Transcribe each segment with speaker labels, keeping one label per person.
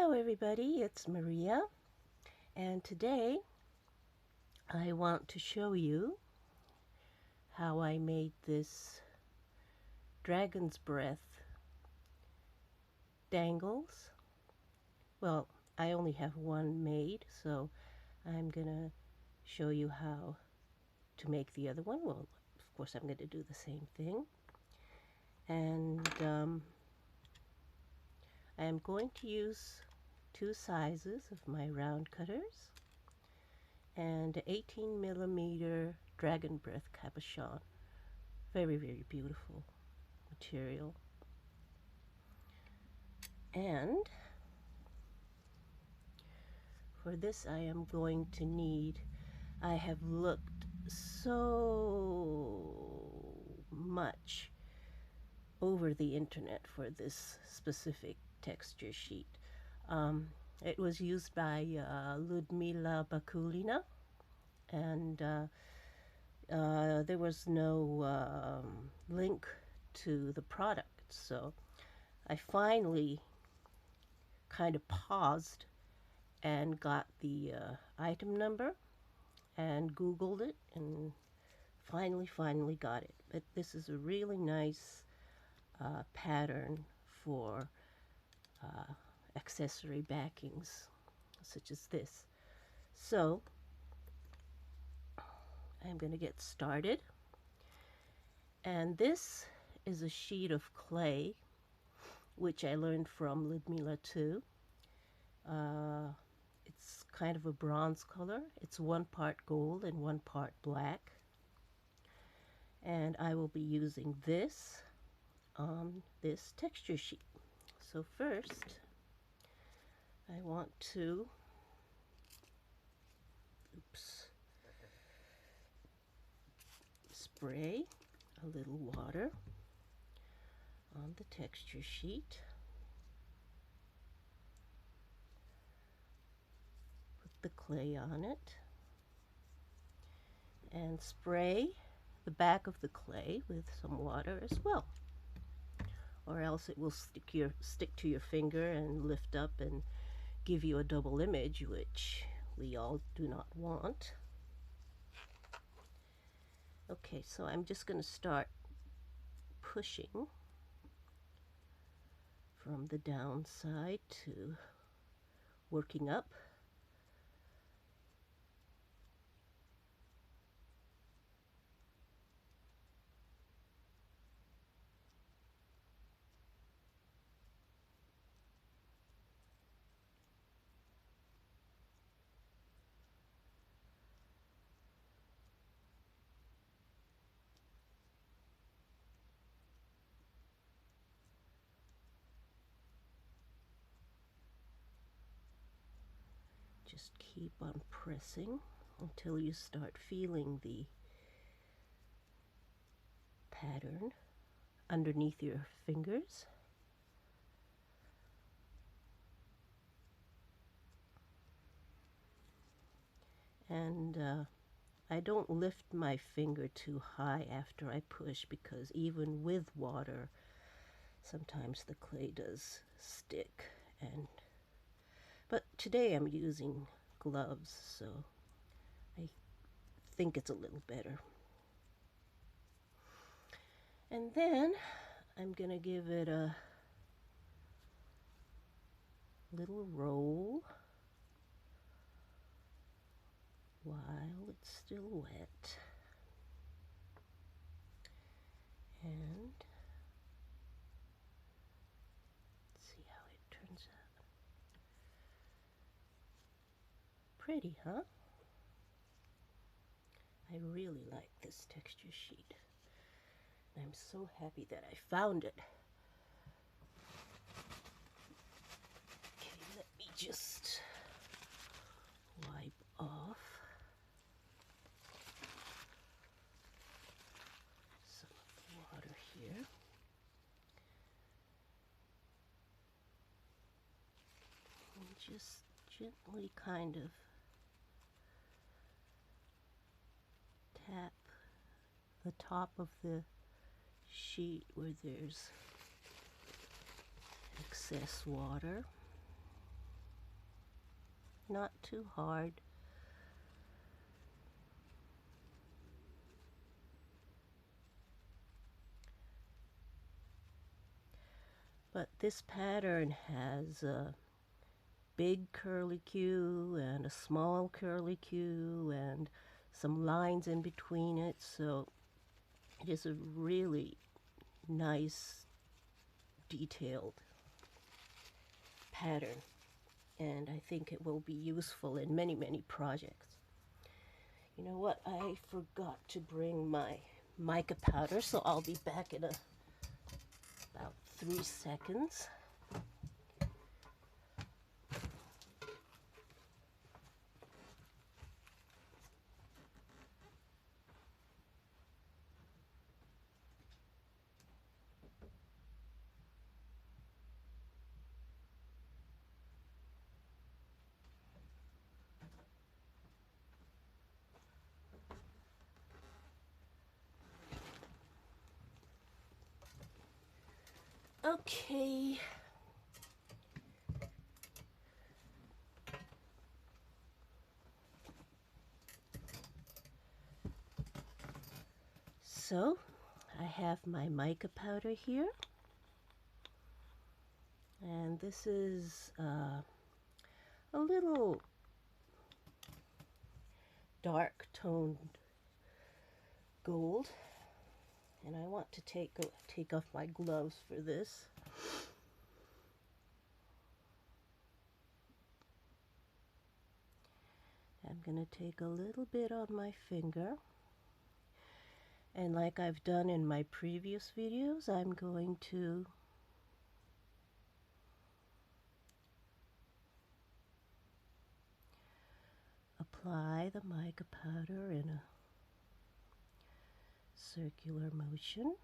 Speaker 1: Hello everybody, it's Maria, and today I want to show you how I made this dragon's breath dangles. Well, I only have one made, so I'm gonna show you how to make the other one. Well, of course I'm going to do the same thing, and I am going to use two sizes of my round cutters and 18 millimeter dragon breath cabochon. Very, very beautiful material. And for this I am going to need, I have looked so much over the internet for this specific texture sheet. It was used by Ludmila Bakulina, and there was no link to the product, so I finally kind of paused and got the item number and Googled it and finally got it. But this is a really nice pattern for accessory backings such as this. So I'm going to get started, and this is a sheet of clay which I learned from Ludmila too. It's kind of a bronze color. It's 1 part gold and 1 part black, and I will be using this on this texture sheet. So first I want to spray a little water on the texture sheet. Put the clay on it and spray the back of the clay with some water as well, or else it will stick to your finger and lift up and give you a double image, which we all do not want. Okay, so I'm just going to start pushing from the down side to working up. Just keep on pressing until you start feeling the pattern underneath your fingers. And I don't lift my finger too high after I push, because even with water sometimes the clay does stick. But today I'm using gloves, so I think it's a little better. And then I'm gonna give it a little roll while it's still wet. And see how it turns out. Pretty, huh? I really like this texture sheet. I'm so happy that I found it. Okay, let me just wipe off some of the water here. And just gently kind of tap the top of the sheet where there's excess water. not too hard. But this pattern has a big curlicue and a small curlicue and some lines in between it, so it is a really nice detailed pattern, and I think it will be useful in many projects. You know what, I forgot to bring my mica powder, so I'll be back in about 3 seconds. Okay. So, I have my mica powder here, and this is a little dark toned gold, and I want to take off my gloves for this. I'm going to take a little bit on my finger, and like I've done in my previous videos, I'm going to apply the mica powder in a circular motion,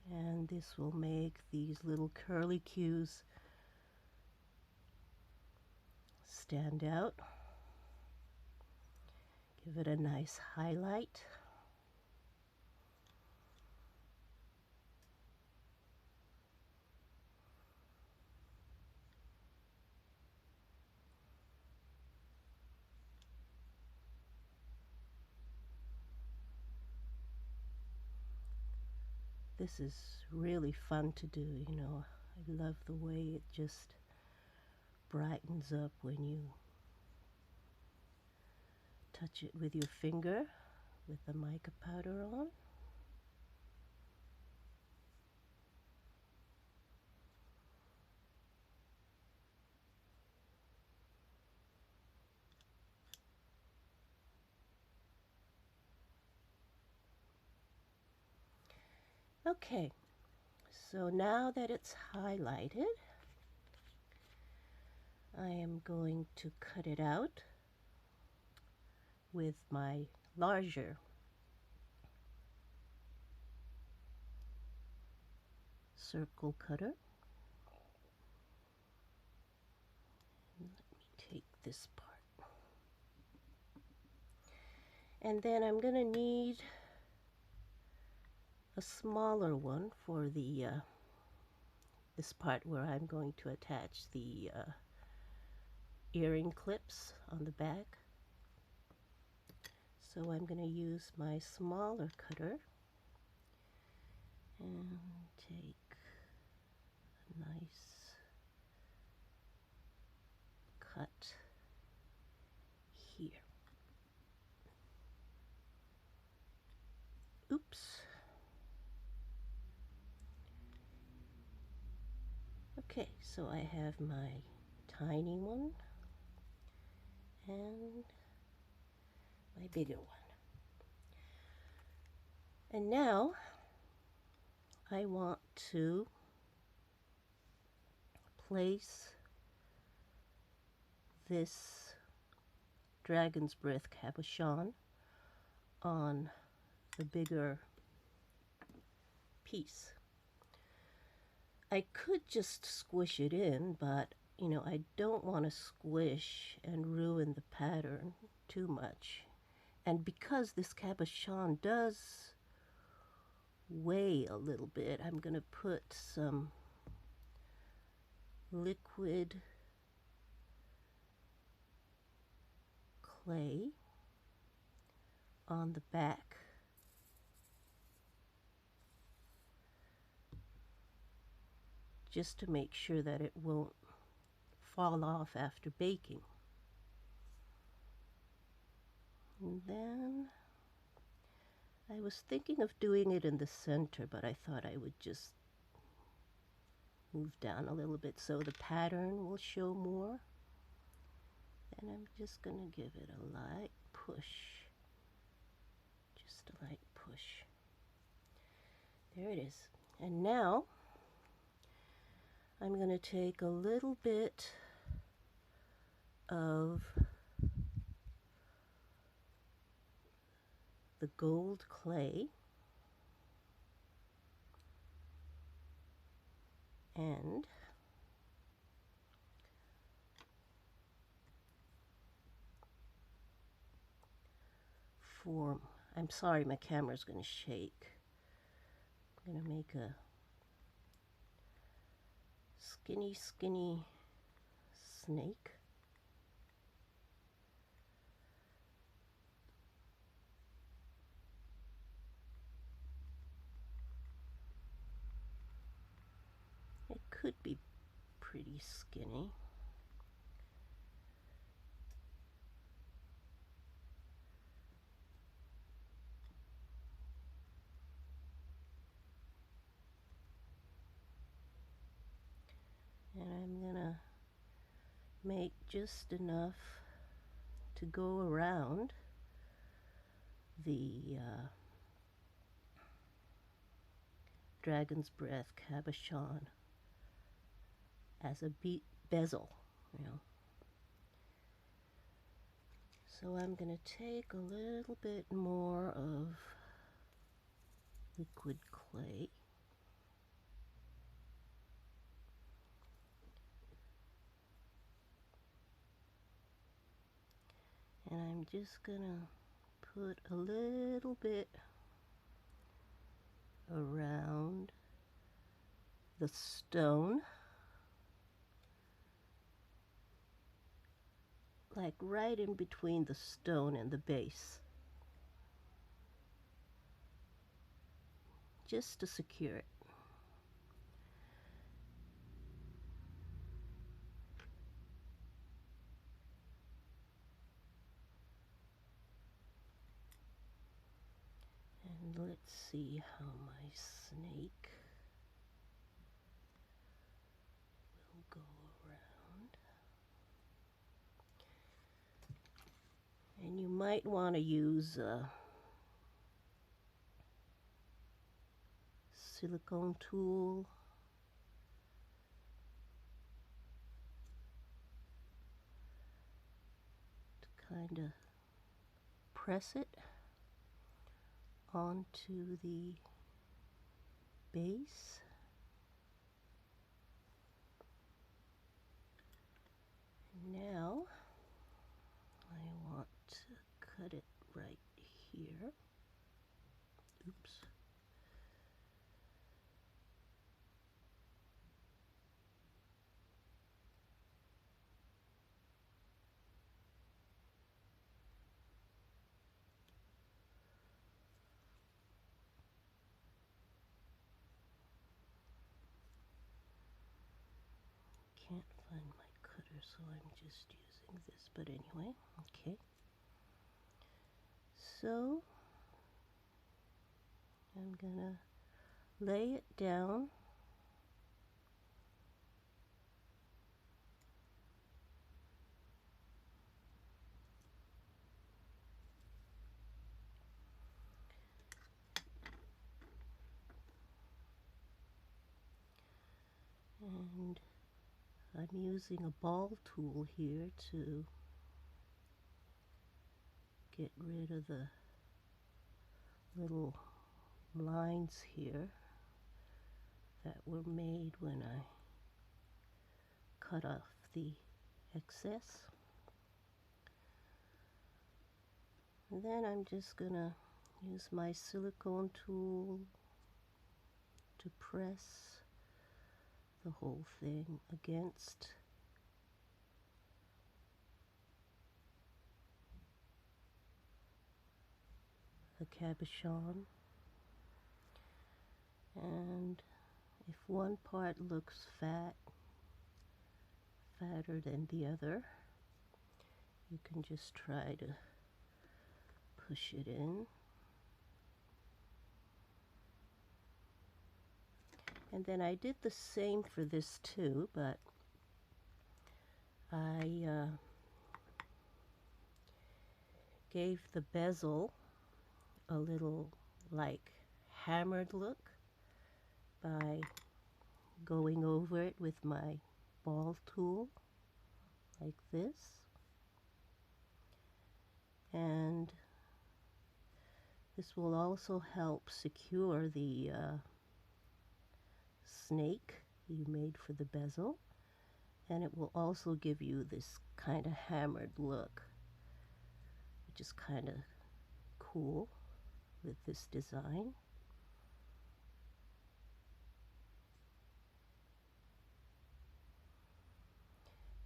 Speaker 1: and this will make these little curlicues stand out. Give it a nice highlight. This is really fun to do, you know. I love the way it just brightens up when you touch it with your finger with the mica powder on. Okay, so now that it's highlighted, I am going to cut it out with my larger circle cutter. Let me take this part. And then I'm going to need a smaller one for the this part where I'm going to attach the earring clips on the back. So I'm going to use my smaller cutter and take a nice cut here. Oops. Okay, so I have my tiny one and my bigger one. And now I want to place this dragon's breath cabochon on the bigger piece. I could just squish it in, but you know, I don't want to squish and ruin the pattern too much. And because this cabochon does weigh a little bit, I'm going to put some liquid clay on the back. Just to make sure that it won't fall off after baking. And then I was thinking of doing it in the center, but I thought I would just move down a little bit so the pattern will show more. And I'm just going to give it a light push. Just a light push. There it is. And now I'm going to take a little bit of the gold clay and form. I'm sorry, my camera's going to shake. I'm going to make a skinny snake. It could be pretty skinny. And I'm gonna make just enough to go around the dragon's breath cabochon as a bezel, you know. So I'm going to take a little bit more of liquid clay. And I'm just going to put a little bit around the stone, like right in between the stone and the base, just to secure it. And let's see how my snake will go around. And you might want to use a silicone tool to kind of press it onto the base. Now I want to cut it right here. Oops. Can't find my cutter, so I'm just using this, but anyway, okay. So I'm gonna lay it down and I'm using a ball tool here to get rid of the little lines here that were made when I cut off the excess. And then I'm just gonna use my silicone tool to press the whole thing against the cabochon. And if one part looks fatter than the other, you can just try to push it in. And then I did the same for this too, but I gave the bezel a little like hammered look by going over it with my ball tool like this. And this will also help secure the snake you made for the bezel, and it will also give you this kind of hammered look, which is kind of cool with this design.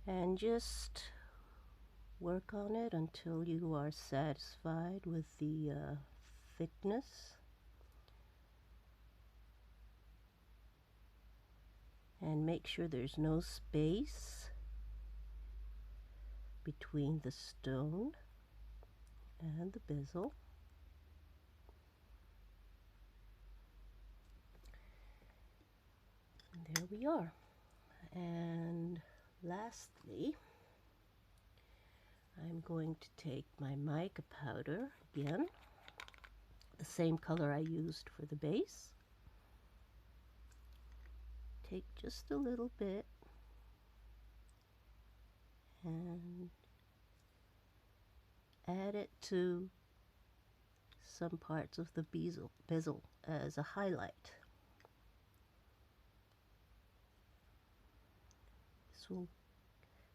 Speaker 1: And just work on it until you are satisfied with the thickness. And make sure there's no space between the stone and the bezel. And there we are. And lastly, I'm going to take my mica powder again, the same color I used for the base. Take just a little bit and add it to some parts of the bezel as a highlight. This will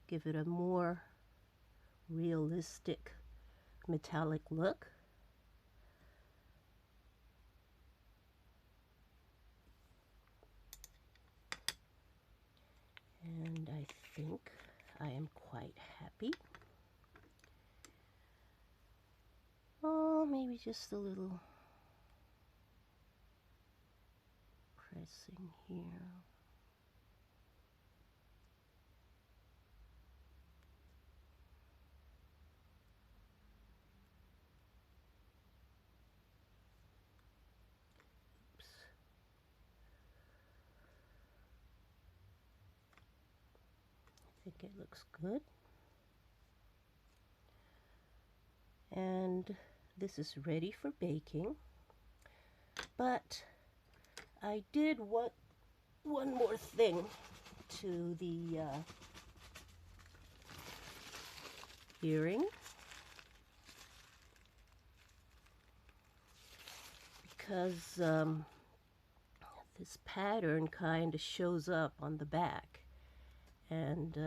Speaker 1: give it a more realistic metallic look. And I think I am quite happy. Oh, maybe just a little pressing here. Oops. I think it looks good. And this is ready for baking. But I did one more thing to the earring, because this pattern kind of shows up on the back, and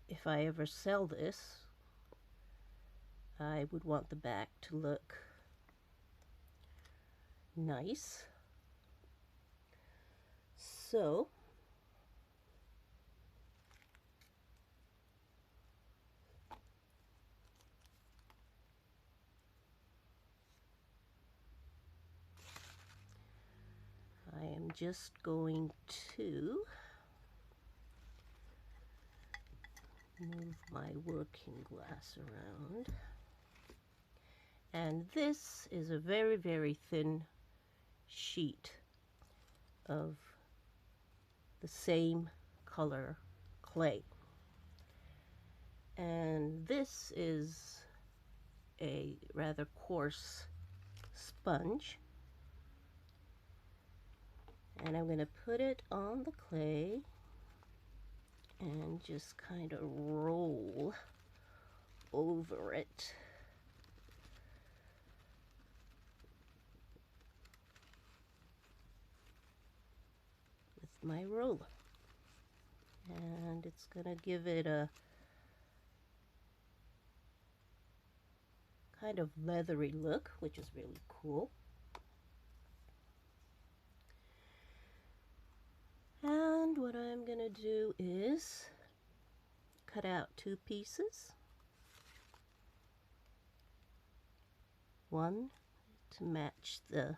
Speaker 1: if I ever sell this, I would want the back to look nice. So I am just going to move my working glass around. And this is a very, very thin sheet of the same color clay. And this is a rather coarse sponge. And I'm going to put it on the clay and just kind of roll over it. With my roller. And it's going to give it a kind of leathery look, which is really cool. do is cut out 2 pieces. One to match the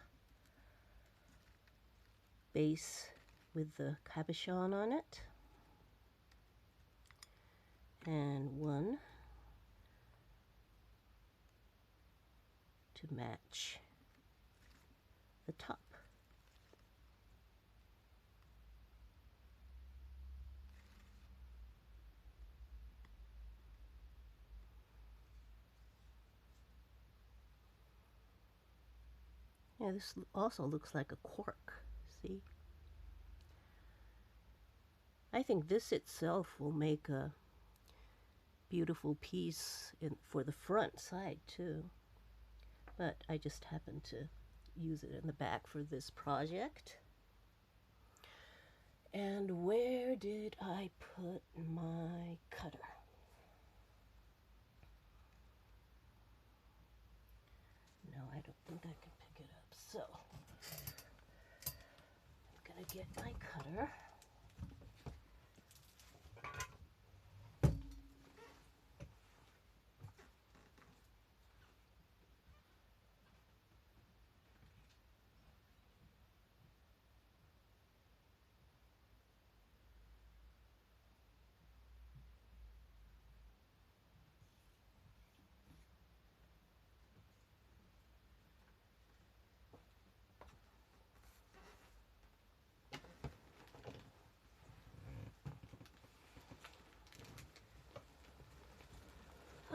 Speaker 1: base with the cabochon on it, and one to match the top. Yeah, this also looks like a cork, see? I think this itself will make a beautiful piece for the front side too. But I just happen to use it in the back for this project. And where did I put my cutter? No, I don't think I can pick it up. So I'm gonna get my cutter.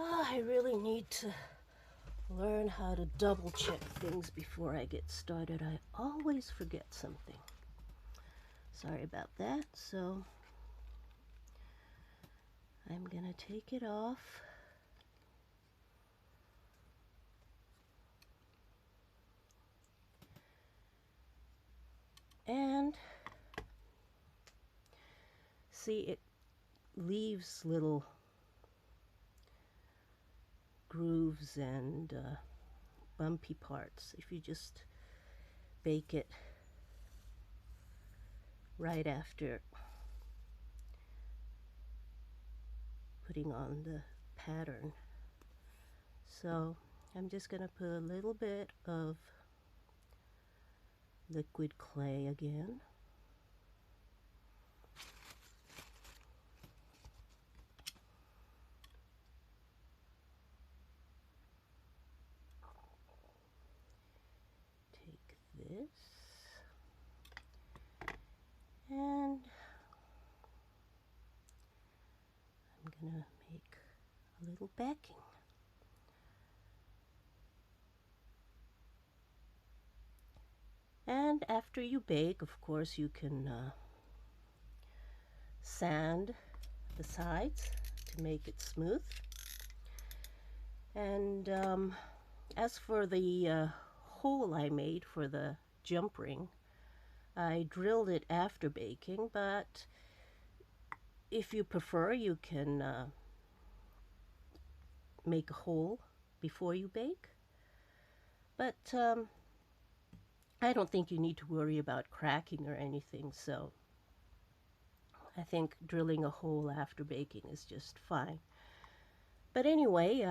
Speaker 1: Oh, I really need to learn how to double check things before I get started. I always forget something. Sorry about that. So I'm gonna take it off. And see, it leaves little grooves and bumpy parts if you just bake it right after putting on the pattern. So I'm just going to put a little bit of liquid clay again. Take this and I'm going to make a little backing. And after you bake, of course, you can sand the sides to make it smooth. And as for the hole I made for the jump ring, I drilled it after baking, but if you prefer, you can make a hole before you bake. But I don't think you need to worry about cracking or anything, so I think drilling a hole after baking is just fine. But anyway,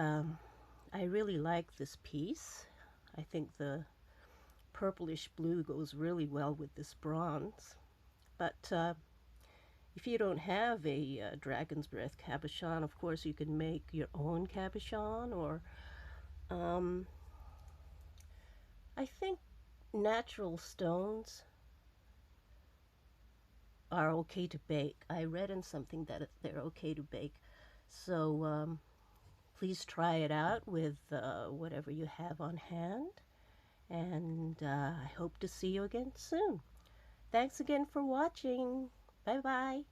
Speaker 1: I really like this piece. I think the purplish blue goes really well with this bronze. But if you don't have a dragon's breath cabochon, of course you can make your own cabochon, or I think natural stones are okay to bake. I read in something that they're okay to bake. So please try it out with whatever you have on hand. And I hope to see you again soon. Thanks again for watching. Bye-bye.